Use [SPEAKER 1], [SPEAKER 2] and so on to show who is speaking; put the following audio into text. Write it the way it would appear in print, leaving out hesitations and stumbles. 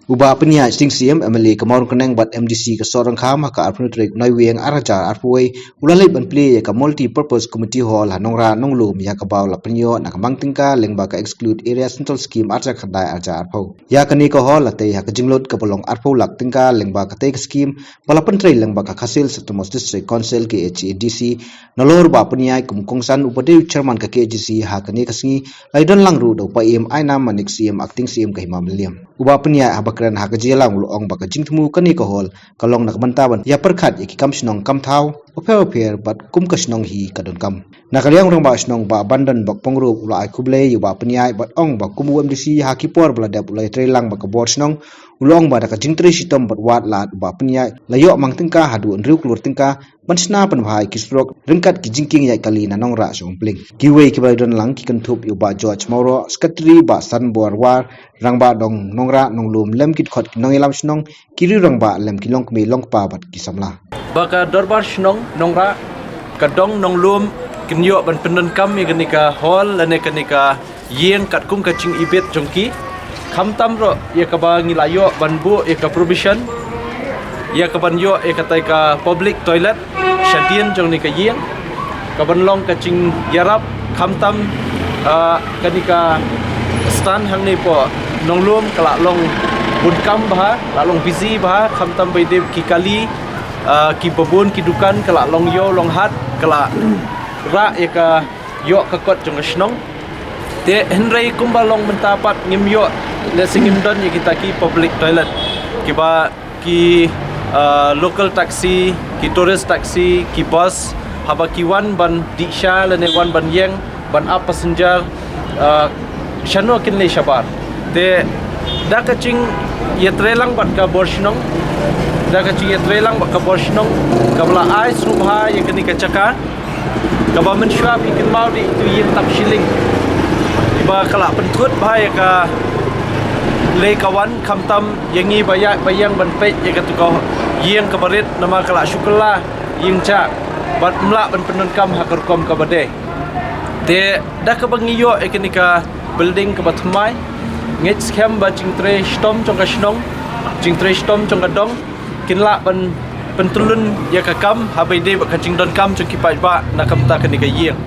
[SPEAKER 1] Bah Pynïaid sting siem MLA kamor keneng bat MDC ke sorang kham haka arpnutrik nai weng arajar arpuai ulalai ban play ka multi purpose committee hall Nongrah Nonglum ya ka baw la pynïoh na kamang tingka Lyngba ka exclude areas central scheme arja khandai arja arpau ya kani ko hall latei haka jinglot ka bolong arpau lak tingka Lyngba ka te scheme balapan trai Lyngba ka khasil setumos district council ke HEDC nolor Bah Pynïaid kumkongsan upadew chairman ka KGC hakani kasngi laidon langru do pa im aina manik CM acting CM ka himam liam Bah Pynïaid habakran hakajialang luong baka jingtmu kani ko hol kalong nakbantaban ya perkhat yaki kam snong kam thau oper bat kum ka snong hi kadon kam nakaliang rong ba snong ba bandan bak pongru ula ai khuble yu Bah Pynïaid bat ong ba kumu MDC hakipor bla dap ulai trelang baka bor snong ulong ba ka jingtre sitom bat wat lat Bah Pynïaid layo mang tingka hadu nriu klur tingka bansna pan bhai kisprok ringkat ki jingking yai kali na Nongrah songpling kiwei ki baidon lang ki kantup yu ba George Mauro secretary ba san borwar rangba dong Nongrah Nonglum lem kit khot nongilam snong kiri rangba lem kilong kmi longpa bat kisamla
[SPEAKER 2] baka dorbar snong Nongrah kadong Nonglum kinyo ban penen kam ye kenika hall lane kenika ïing kat kum kaching ibet jongki khamtam ro ye ka ba ngilayo ban bu ye ka provision ye ka ban yo ye ka tai ka public toilet shadien jong ni ka ïing ka ban long kaching yarap khamtam kenika stan hang ni po Nonglum kala long bunkam bah la long busy bah khamtam bai de ki kali ki babun ki dukan kala long yo long hat kala ra eka yo ka kot jong snong te henrei kumba long mentapat ngim yo le singim don ye kita ki public toilet ki ba ki local taxi ki tourist taxi ki bus haba ki wan ban diksha le ne wan ban yeng ban up passenger shano kin le shabar te da kaching ye trelang bat ka borshnong da kaching ye trelang bat ka borshnong kabla ai subha ye kani ka chaka kaba mensyap ikin mau di itu ïing tak shilling iba kala pentut bahaya ka le kawan khamtam yangi bayang ban pe ye ka tuko ïing kabarit nama kala syukurlah ïing cha bat mla ban penun kam hakar kom kabade te da ka bangiyo ekenika building ka batmai ngech skhim ba jingtre stom jong ka snong jingtre stom jong ka dong kinla ban pentulun ya ka kam habai de ba kaching don kam jong ki pai ba nakam ta kenika ïing